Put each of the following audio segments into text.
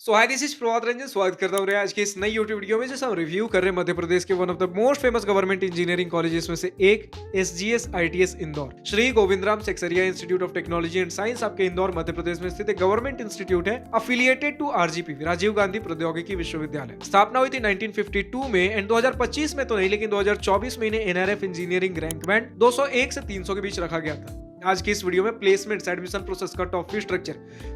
Hi this is Prabhat Ranjan. स्वागत करता हूँ आज के इस नई यूट्यूब वीडियो में, जैसे हम रिव्यू कर रहे हैं मध्य प्रदेश के one of the most famous government engineering colleges में से एक SGS ITS Indore. Shri Govindram Seksaria institute of technology and science आपके इंदौर मध्य प्रदेश में स्थित एक गवर्नमेंट इंस्टीट्यूट है, affiliated to RGP Rajiv Gandhi Proudyogiki Vishwavidyalaya. स्थापना हुई थी 1952 में एंड 2025 में तो नहीं, लेकिन 2024 में इन्हें एनआरएफ इंजीनियरिंग रैंक बैंड 201 से 300 के बीच रखा गया था। आज की इस वीडियो में placements, admission process, cut off, fee structure,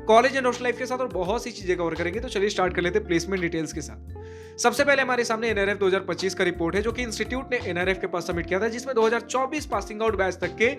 college and hostel life के साथ और बहुत सी चीजें कवर करेंगे। तो चलिए स्टार्ट कर लेते हैं प्लेसमेंट डिटेल्स के साथ। सबसे पहले हमारे सामने एनआरएफ 2025 का रिपोर्ट है, जो कि इंस्टीट्यूट ने एनआरएफ के पास सबमिट किया था, जिसमें 2024 पासिंग आउट बैच तक के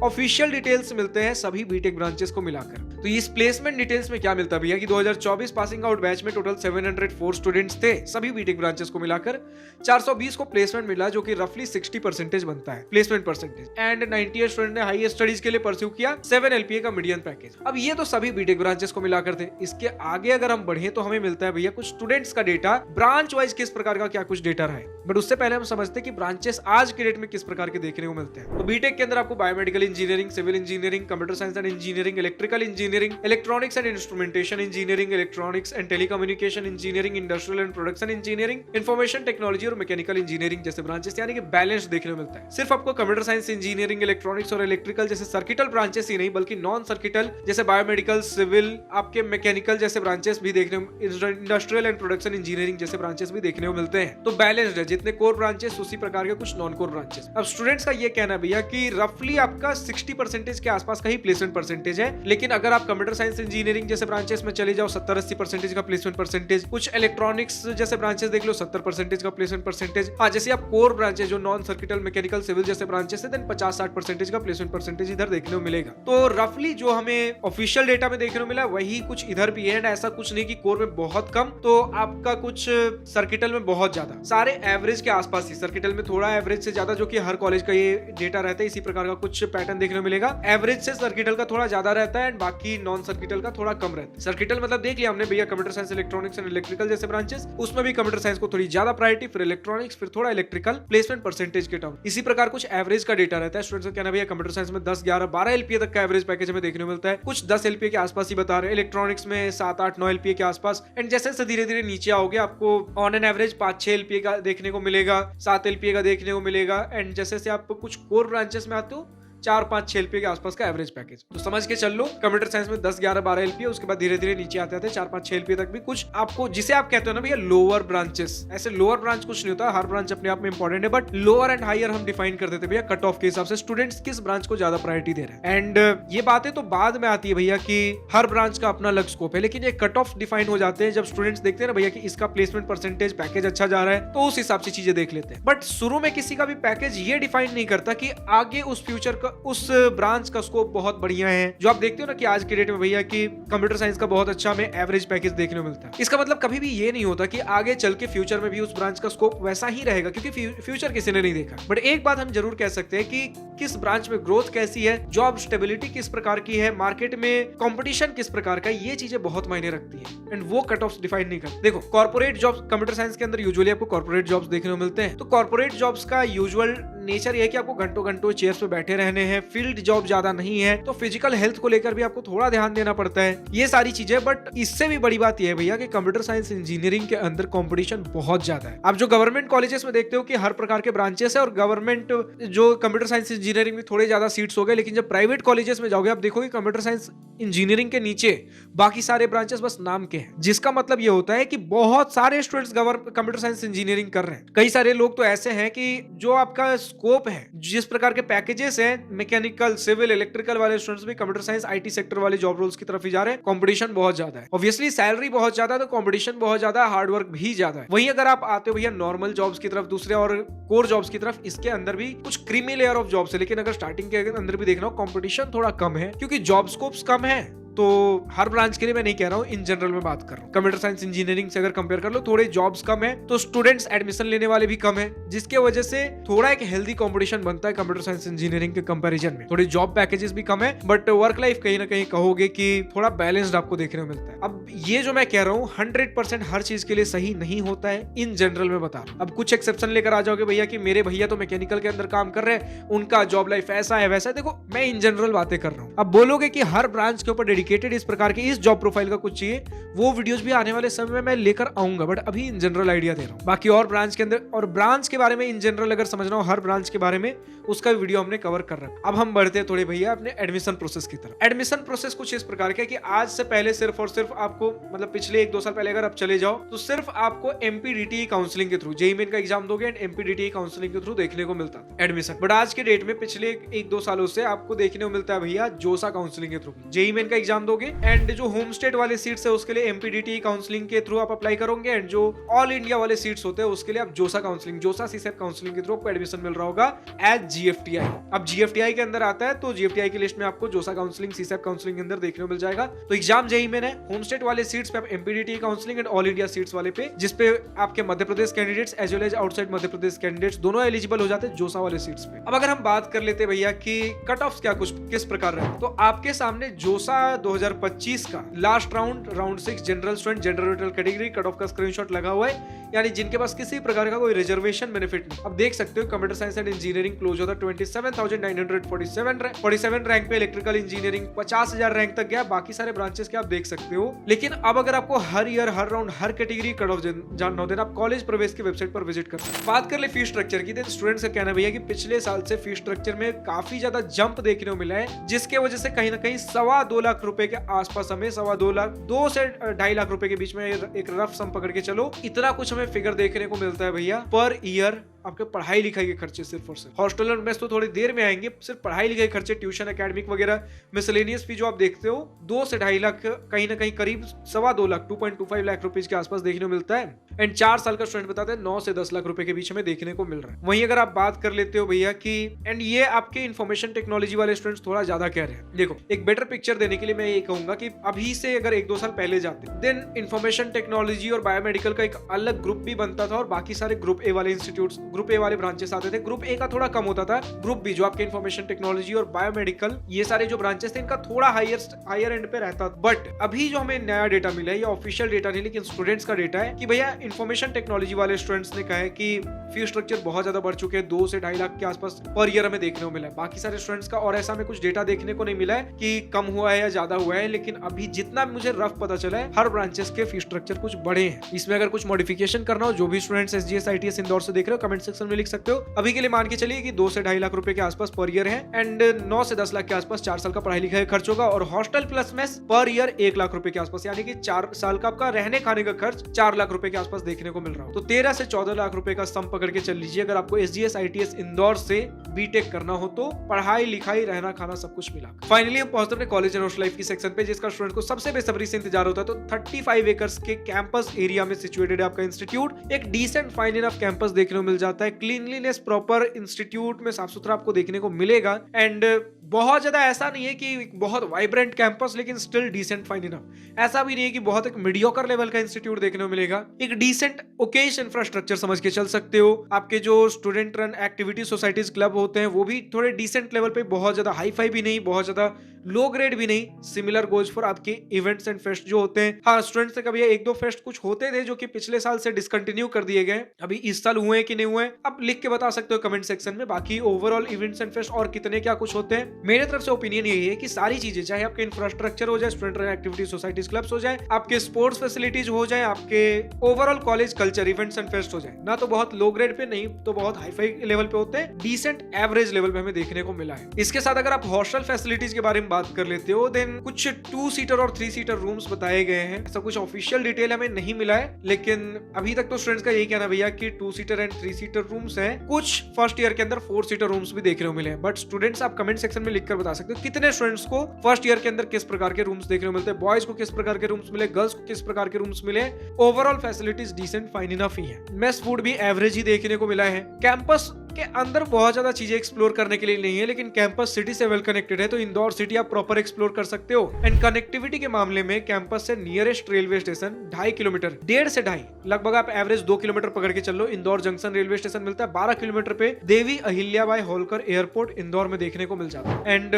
ऑफिशियल डिटेल्स मिलते हैं सभी बीटेक ब्रांचेस को मिलाकर। तो इस प्लेसमेंट डिटेल्स में क्या मिलता है भैया कि 2024 पासिंग आउट बैच में टोटल 704 स्टूडेंट्स थे सभी बीटेक ब्रांचेस को मिलाकर। 420 को प्लेसमेंट मिला, जो कि रफली 60% बनता है प्लेसमेंट परसेंटेज। एंड 98 स्टूडेंट ने हाई स्टडीज के लिए परस्यू किया 7 LPA का मीडियन पैकेज। अब ये तो सभी बीटेक ब्रांचेस को मिलाकर थे। इसके आगे अगर हम बढ़े तो हमें मिलता है भैया कुछ स्टूडेंट्स का डेटा, ब्रांच वाइज किस प्रकार का क्या कुछ डेटा रहा है। बट उससे पहले हम समझते हैं कि ब्रांचेस आज के डेट में किस प्रकार के देखने को मिलते हैं। तो बीटेक के अंदर आपको biomedical engineering, civil engineering, computer science and engineering, electrical engineering, electronics and instrumentation engineering, electronics and telecommunication engineering, industrial and production engineering, information technology और मैकेनिकल इंजीनियरिंग जैसे ब्रांचेस, यानी कि बैलेंस देखने को मिलता है। सिर्फ आपको कंप्यूटर साइंस, इंजीनियरिंग, इलेक्ट्रॉनिक्स और इलेक्ट्रिकल जैसे सर्किटल ब्रांचेस ही नहीं, बल्कि नॉन सर्किटल जैसे बायोमेडिकल, सिविल, आपके मैकेनिकल जैसे ब्रांचेस भी देखने, इंडस्ट्रियल एंड प्रोडक्शन इंजीनियरिंग जैसे ब्रांचेस भी देखने को मिलते हैं। तो बैलेंस्ड है, जितने कोर ब्रांचेस उसी प्रकार के कुछ नॉन कोर ब्रांचेस। अब स्टूडेंट्स का ये कहना भैया कि रफली आपका 60% के आसपास का ही प्लेसमेंट परसेंटेज है। लेकिन अगर आप कंप्यूटर साइंस, इंजीनियरिंग जैसे ब्रांचेस में चले जाओ 70-80% का प्लेसमेंट परसेंटेज, कुछ इलेक्ट्रॉनिक्स जैसे ब्रांचेस देख लो 70% का प्लेसमेंट परसेंटेज। हाँ, जैसे आप कोर ब्रांचेस जो नॉन सर्किटल, मैकेनिकल, सिविल जैसे ब्रांचेस है, देन 50-60% का प्लेसमेंट परसेंटेज इधर देखने को मिलेगा। तो रफली जो हमें ऑफिशियल डेटा में देखने को मिला वही कुछ इधर भी है। ऐसा कुछ नहीं कि कोर में बहुत कम तो आपका कुछ सर्किटल में बहुत ज्यादा, सारे एवरेज के आसपास ही। सर्किटल में थोड़ा एवरेज से ज्यादा, जो कि हर कॉलेज का ये डेटा रहता है, इसी प्रकार का कुछ पैटर्न देखने को मिलेगा। एवरेज से सर्किटल का थोड़ा ज्यादा रहता है एंड बाकी नॉन सर्किटल का थोड़ा कम रहता है। सर्किटल मतलब देख लिया हमने भैया, computer science, electronics and electrical जैसे ब्रांचेस, उसमें भी कंप्यूटर साइंस को थोड़ी ज्यादा प्रायोरिटी, फिर इलेक्ट्रॉनिक्स, फिर थोड़ा इलेक्ट्रिकल, प्लेसमेंट परसेंटेज के टर्म। इसी प्रकार कुछ एवरेज का डेटा रहता है। स्टूडेंट्स का कहना भैया कंप्यूटर साइंस में 10, 11, 12 LPA तक का एवरेज पैकेज हमें देखने को मिलता है। कुछ 10 LPA के आसपास ही बता रहे हैं, इलेक्ट्रॉनिक्स में 7, 8, 9 LPA के आसपास। एंड जैसे धीरे धीरे नीचे आओगे आपको ऑन एन एवरेज 5-6 LPA का देखने को मिलेगा, 7 LPA का देखने को मिलेगा। एंड जैसे आप कुछ कोर ब्रांचेस में आते हो 4-5-6 LPA के आसपास का एवरेज पैकेज। तो समझ के चल लो कंप्यूटर साइंस में 10, 11, 12 LPA, उसके बाद धीरे धीरे नीचे आते आते 4-5-6 LPA तक भी कुछ आपको, जिसे आप कहते हो ना भैया लोअर ब्रांचेस। ऐसे लोअर ब्रांच कुछ नहीं होता, हर ब्रांच अपने आप में इंपॉर्टेंट है, बट लोअर एंड हायर हम डिफाइन कर देते भैया कट ऑफ के हिसाब से, स्टूडेंट्स किस ब्रांच को ज्यादा प्रायोरिटी दे रहे हैं। एंड ये बातें तो बाद में आती है भैया कि हर ब्रांच का अपना अलग स्कोप है, लेकिन ये कट ऑफ डिफाइन हो जाते हैं जब स्टूडेंट्स देखते हैं ना भैया कि इसका प्लेसमेंट परसेंटेज पैकेज अच्छा जा रहा है, तो उस हिसाब से चीजें देख लेते हैं। बट शुरू में किसी का भी पैकेज ये डिफाइन नहीं करता कि आगे उस फ्यूचर का, उस ब्रांच का स्कोप बहुत बढ़िया है। जो आप देखते हो ना कि आज के डेट में भैया कि कंप्यूटर साइंस का बहुत अच्छा हमें एवरेज पैकेज देखने को मिलता है। इसका मतलब कभी भी ये नहीं होता कि आगे चल के फ्यूचर में भी उस ब्रांच का स्कोप वैसा ही रहेगा, क्योंकि फ्यूचर किसी ने नहीं देखा। बट एक बात हम जरूर कह सकते हैं कि किस ब्रांच में ग्रोथ कैसी है, जॉब स्टेबिलिटी किस प्रकार की है, मार्केट में कंपटीशन किस प्रकार का, ये चीजें बहुत मायने रखती है एंड वो कट ऑफ डिफाइन नहीं करते। देखो कॉर्पोरेट जॉब्स कंप्यूटर साइंस के अंदर यूजुअली आपको कॉर्पोरेट जॉब्स देखने को मिलते हैं। तो कॉर्पोरेट जॉब्स का यूजुअल नेचर ये है कि आपको घंटों घंटों चेयर्स पे बैठे रहने हैं, फील्ड जॉब ज्यादा नहीं है, तो फिजिकल हेल्थ को लेकर भी आपको थोड़ा ध्यान देना पड़ता है, ये सारी चीजें। बट इससे भी बड़ी बात यह है भैया कि कंप्यूटर साइंस इंजीनियरिंग के अंदर कंपटीशन बहुत ज्यादा है। आप जो गवर्नमेंट कॉलेजेस में देखते हो कि हर प्रकार के ब्रांचेस है और गवर्नमेंट जो कंप्यूटर साइंस इंजीनियरिंग में थोड़े ज्यादा सीट्स हो गए, लेकिन जब प्राइवेट कॉलेजेस में जाओगे आप देखोगे कंप्यूटर साइंस इंजीनियरिंग के नीचे बाकी सारे ब्रांचेस बस नाम के हैं, जिसका मतलब ये होता है कि बहुत सारे स्टूडेंट्स कंप्यूटर साइंस इंजीनियरिंग कर रहे हैं। कई सारे लोग तो ऐसे हैं कि जो आपका स्कोप है, जिस प्रकार के पैकेजेस हैं, मैकेनिकल, सिविल, इलेक्ट्रिकल वाले स्टूडेंट्स भी कंप्यूटर साइंस, आईटी सेक्टर वाले जॉब रोल्स की तरफ ही जा रहे हैं। कंपटीशन बहुत ज्यादा है, ऑब्वियसली सैलरी बहुत ज्यादा है, तो कंपटीशन बहुत ज्यादा है, हार्डवर्क भी ज्यादा है। वहीं अगर आप आते हो भैया नॉर्मल जॉब्स की तरफ, दूसरे और कोर जॉब्स की तरफ, इसके अंदर भी कुछ क्रीमी लेयर ऑफ जॉब्स है, लेकिन अगर स्टार्टिंग के अंदर भी देखना हो कंपटीशन थोड़ा कम है, क्योंकि जॉब स्कोप्स कम है। तो हर ब्रांच के लिए मैं नहीं कह रहा हूँ, इन जनरल में बात कर रहा हूँ। कंप्यूटर साइंस इंजीनियरिंग से अगर कंपेयर कर लो, थोड़े जॉब्स कम है, तो स्टूडेंट्स एडमिशन लेने वाले भी कम है, जिसके वजह से थोड़ा एक हेल्दी कंपटीशन बनता है कंप्यूटर साइंस इंजीनियरिंग के कंपैरिजन में। थोड़े जॉब पैकेजेस भी कम है, बट वर्क लाइफ कहीं ना कहीं कहोगे कि थोड़ा बैलेंस्ड आपको देखने को मिलता है। अब ये जो मैं कह रहा हूँ 100% हर चीज के लिए सही नहीं होता है, इन जनरल में बता रहा हूँ। अब कुछ एक्सेप्शन लेकर आ जाओगे भैया कि मेरे भैया तो मैकेनिकल के अंदर काम कर रहे हैं, उनका जॉब लाइफ ऐसा है वैसा है। देखो मैं इन जनरल बातें कर रहा हूँ। अब बोलोगे कि हर ब्रांच के ऊपर डेडिकेट डेडिकेटेड इस प्रकार के इस जॉब प्रोफाइल का कुछ चाहिए, वो वीडियोस भी आने वाले समय में मैं लेकर आऊंगा, बट अभी इन जनरल आइडिया दे रहा हूँ। बाकी और ब्रांच के अंदर और ब्रांच के बारे में इन जनरल अगर समझना हो हर ब्रांच के बारे में, उसका वीडियो हमने कवर कर रखा। अब हम बढ़ते हैं थोड़े भैया अपने एडमिशन प्रोसेस की तरफ। एडमिशन प्रोसेस कुछ इस प्रकार का है कि आज से पहले सिर्फ और सिर्फ आपको, मतलब पिछले 1-2 साल पहले अगर आप चले जाओ तो सिर्फ आपको एमपीडीटी काउंसलिंग के थ्रू, जेईई मेन का एग्जाम दोगे एंड एमपीडीटी काउंसलिंग के थ्रू देखने को मिलता था एडमिशन। बट आज के डेट में पिछले 1-2 सालों से आपको देखने को मिलता है भैया जोसा काउंसलिंग के थ्रू। जेईई मेन का एग्जाम दोगे एंड जो होम स्टेट वाले सीट्स है उसके लिए एमपीडीटी काउंसलिंग के थ्रू आप अप्लाई करोगे, एंड जो ऑल इंडिया वाले सीट्स होते हैं उसके लिए आप जोसा काउंसलिंग, जोसा सीसेट काउंसलिंग के थ्रू आपको एडमिशन मिल रहा होगा एज जीएफटीआई। अब जीएफटीआई के अंदर आता है तो जीएफटीआई की लिस्ट में आपको जोसा काउंसलिंग, सीसेट काउंसलिंग के अंदर देखने को मिल जाएगा। तो एग्जाम जेईई मेन है, होम स्टेट वाले सीट्स पे आप MPDT counselling and all India seats वाले पे, जिसपे आपके Madhya Pradesh candidates as well as outside Madhya Pradesh candidates दोनों एलिजिबल हो जाते हैं जोसा वाले सीट्स पे। अब अगर हम बात कर लेते भैया कि कट ऑफ्स क्या कुछ किस प्रकार रहे, तो आपके सामने जोसा 2025 का last round 6 general student general category cut off का स्क्रीनशॉट लगा हुआ है, यानी जिनके पास किसी प्रकार का कोई रिजर्वेशन बेनिफिट नहीं। अब देख सकते हो computer science and engineering close होता 27,947 रैंक पे, इलेक्ट्रिकल इंजीनियरिंग 50,000 रैंक तक गया, बाकी सारे ब्रांचेस के आप देख सकते हो। लेकिन अब अगर आपको हर ईयर हर राउंड हर कैटेगरी कट ऑफ जानना हो, देन आप कॉलेज प्रवेश की वेबसाइट पर विजिट कर सकते हैं। बात कर ले फीस स्ट्रक्चर की, देन स्टूडेंट्स का कहना भैया कि पिछले साल से फीस स्ट्रक्चर में काफी ज्यादा जंप देखने को मिला है, जिसके वजह से कहीं ना कहीं 2.25 लाख रुपए के आसपास, हमें 2.25 लाख 2 से 2.5 लाख रुपए के बीच में एक रफ सम पकड़ के चलो, इतना कुछ हमें फिगर देखने को मिलता है भैया पर ईयर। आपके पढ़ाई लिखाई के खर्चे सिर्फ और सिर्फ, हॉस्टल और मेस तो थोड़ी देर में आएंगे, सिर्फ पढ़ाई लिखाई खर्चे, ट्यूशन एकेडमिक वगैरह मिसलेनियस फी जो आप देखते हो 2 से 2.5 लाख, कहीं ना कहीं करीब 2.25 लाख 2.25 लाख रुपीज के आसपास देखने को मिलता है। एंड 4 साल का स्टूडेंट बताते हैं 9 से 10 लाख रुपए के बीच में देखने को मिल रहा है। वहीं अगर आप बात कर लेते हो भैया कि एंड ये आपके इंफॉर्मेशन टेक्नोलॉजी वाले स्टूडेंट्स थोड़ा ज्यादा कह रहे हैं। देखो एक बेटर पिक्चर देने के लिए मैं ये कहूंगा कि अभी से अगर 1-2 साल पहले जाते देन इंफॉर्मेशन टेक्नोलॉजी और बायोमेडिकल का एक अलग ग्रुप भी बनता था और बाकी सारे ग्रुप ए वाले इंस्टीट्यूट्स, ग्रुप ए वाले ब्रांचेस आते थे। ग्रुप ए का थोड़ा कम होता था, ग्रुप बी जो आपके इंफॉर्मेशन टेक्नोलॉजी और बायोमेडिकल ये सारे जो ब्रांचेस थे इनका थोड़ा हायर एंड पे रहता। बट अभी जो हमें नया डेटा मिला है, ये ऑफिशियल डेटा नहीं लेकिन स्टूडेंट्स का डेटा है कि भैया इंफॉर्मेशन टेक्नोलॉजी वाले स्टूडेंट्स ने कहा है कि फीस स्ट्रक्चर बहुत ज्यादा बढ़ चुके हैं, 2 से 2.5 लाख के आसपास पर ईयर हमें देखने को मिला है। बाकी सारे स्टूडेंट्स का और ऐसा में कुछ डेटा देखने को नहीं मिला है कि कम हुआ है या ज्यादा हुआ है, लेकिन अभी जितना मुझे रफ पता चला है हर ब्रांचेस के फीस स्ट्रक्चर कुछ बढ़े हैं। इसमें अगर कुछ मॉडिफिकेशन करना हो, जो भी स्टूडेंट्स एसजीएस आईटीएस इंदौर से देख रहे हो कमेंट सेक्शन में लिख सकते हो। अभी के लिए मान के चलिए कि 2 से 2.5 लाख रुपए के आसपास पर ईयर है एंड 9 से 10 लाख के आसपास 4 साल का पढ़ाई लिखाई खर्च होगा, और hostel plus mess per year 1 lakh रुपए के आसपास, यानी कि 4 साल का आपका रहने खाने का खर्च 4 लाख रुपए के आसपास देखने को मिल रहा हो। तो 13 से 14 लाख रुपए का सम पकड़ के चल लीजिए अगर आपको एसजीएस आईटीएस इंदौर से बीटेक करना हो तो, पढ़ाई लिखाई रहना खाना सब कुछ मिला। फाइनली हम पहुंचते अपने कॉलेज एंड हॉस्टल लाइफ की सेक्शन पे, जिसका स्टूडेंट को सबसे बेसब्री से इंतजार होता है। तो 35 एकर्स के कैंपस एरिया में सिचुएटेड है आपका इंस्टीट्यूट, एक डिसेंट फाइन इनफ कैंपस देखने को मिल जाता है, क्लीनलीनेस प्रॉपर इंस्टीट्यूट में साफ सुथरा आपको देखने को मिलेगा एंड बहुत ज्यादा ऐसा नहीं है कि बहुत वाइब्रेंट कैंपस लेकिन स्टिल डिसेंट फाइन इनफ, ऐसा भी नहीं है कि बहुत एक मीडियोकर लेवल का इंस्टीट्यूट देखने को मिलेगा। एक डिसेंट ओकेश इंफ्रास्ट्रक्चर समझ के चल सकते हो। आपके जो student run activity societies club होते हैं वो भी थोड़े डिसेंट लेवल पे, बहुत ज्यादा हाई फाई भी नहीं, बहुत ज्यादा लो ग्रेड भी नहीं। सिमिलर गोज फॉर आपके इवेंट्स एंड फेस्ट जो होते हैं। हाँ, स्टूडेंट्स से कभी 1-2 फेस्ट कुछ होते थे जो कि पिछले साल से डिसकंटिन्यू कर दिए गए, अभी इस साल हुए कि नहीं हुए आप लिख के बता सकते हो कमेंट सेक्शन में। बाकी ओवरऑल इवेंट्स एंड फेस्ट और कितने क्या कुछ होते हैं, मेरे तरफ से ओपिनियन यही है कि सारी चीजें, चाहे आपके इंफ्रास्ट्रक्चर हो जाए, student run activity societies clubs हो जाए, आपके स्पोर्ट्स फैसिलिटीज हो जाए, आपके overall college culture events and fest हो जाए, ना तो बहुत लो ग्रेड पे नहीं तो बहुत हाई फाई लेवल पे होते हैं, डिसेंट एवरेज लेवल पे हमें देखने को मिला है। इसके साथ अगर आप हॉस्टल फैसिलिटीज के बारे में बात कर लेते हो, देन कुछ 2 सीटर और 3 सीटर रूम्स बताए गए हैं। ऐसा कुछ ऑफिशियल डिटेल हमें नहीं मिला है, लेकिन अभी तक तो स्टूडेंट्स का यही कहना भैया कि 2 सीटर एंड 3 सीटर रूम्स हैं। कुछ फर्स्ट ईयर के अंदर 4 सीटर रूम्स भी देखने को मिले हैं। बट स्टूडेंट्स आप कमेंट सेक्शन में लिखकर बता सकते हो कितने स्टूडेंट्स को फर्स्ट ईयर के अंदर किस प्रकार के रूम्स देखने को मिलते हैं, बॉयज को किस प्रकार के रूम्स मिले, गर्ल्स को किस प्रकार के रूम्स मिले। Overall facilities decent fine enough ही है। मेस फूड भी एवरेज ही देखने को मिला है। कैंपस के अंदर बहुत ज्यादा चीजें एक्सप्लोर करने के लिए नहीं है, लेकिन कैंपस सिटी से वेल कनेक्टेड है, तो इंदौर सिटी आप प्रॉपर एक्सप्लोर कर सकते हो। एंड कनेक्टिविटी के मामले में कैंपस से नियरेस्ट रेलवे स्टेशन 2.5 किलोमीटर, 1.5 से 2.5 लगभग आप एवरेज 2 किलोमीटर पकड़ के चल लो। इंदौर जंक्शन रेलवे स्टेशन मिलता है 12 किलोमीटर पे। देवी अहिल्याबाई होलकर एयरपोर्ट इंदौर में देखने को मिल जाता है। एंड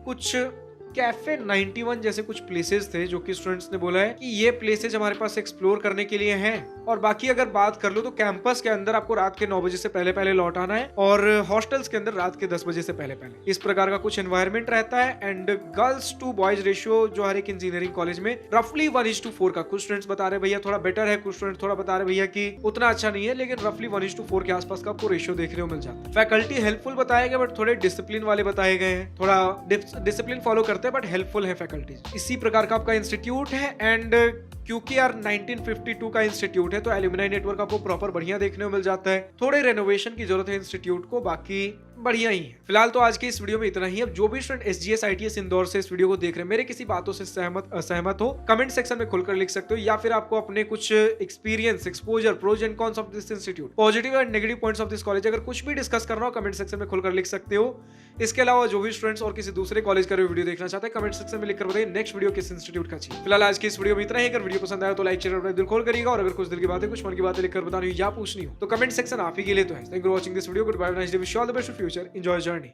कुछ कैफे 91 जैसे कुछ प्लेसेस थे जो कि स्टूडेंट्स ने बोला है कि ये प्लेसेस हमारे पास एक्सप्लोर करने के लिए हैं। और बाकी अगर बात कर लो तो कैंपस के अंदर आपको रात के 9 बजे से पहले पहले लौट आना है और हॉस्टल्स के अंदर रात के 10 बजे से पहले पहले। इस प्रकार का कुछ एनवायरमेंट रहता है। And girls to boys ratio जो हर एक इंजीनियरिंग कॉलेज में रफली 1:4 का, कुछ स्टूडेंट्स बता रहे भैया थोड़ा बेटर है, कुछ स्टूडेंट थोड़ा बता रहे भैया कि उतना अच्छा नहीं है, लेकिन रफली 1:4 के आसपास का आपको रेशियो देखने को मिल जाता है। फैकल्टी हेल्पफुल बताए गए बट थोड़े डिसिप्लिन वाले बताए गए हैं, थोड़ा डिसिप्लिन फॉलो करते हैं बट हेल्पफुल है फैकल्टी। इसी प्रकार का आपका इंस्टीट्यूट है। एंड क्योंकि यार 1952 का इंस्टीट्यूट है तो एल्यूमिनाई नेटवर्क आपको प्रॉपर बढ़िया देखने को मिल जाता है। थोड़े रेनोवेशन की जरूरत है इंस्टीट्यूट को, बाकी बढ़िया ही है। फिलहाल तो आज की इस वीडियो में इतना ही। अब जो भी स्टूडेंट SGS ITS इंदौर से इस वीडियो को देख रहे हैं, मेरे किसी बातों से सहमत असहमत हो, कमेंट सेक्शन में खुलकर लिख सकते हो, या फिर आपको अपने कुछ experience, exposure, pros and cons of this institute, positive and negative points of this college, अगर कुछ भी डिस्कस करना हो कमेंट सेक्शन में खुलकर लिख सकते हो। इसके अलावा जो भी स्टूडेंट्स और किसी दूसरे कॉलेज का वीडियो देखना चाहते हैं कमेंट सेक्शन में लिखकर बताइए नेक्स्ट वीडियो किस इंस्टीट्यूट का चाहिए। फिलहाल आज की इस वीडियो में इतना ही। अगर वीडियो पसंद आया तो लाइक शेयर अपना दिल खोल करिएगा, और अगर कुछ दिल की बातें, कुछ मन की बातें लिखकर बतानी हो या पूछनी हो तो कमेंट सेक्शन आप ही के लिए तो है। Thank you for watching this video. Good bye, nice day, wish you all the best for future, enjoy journey.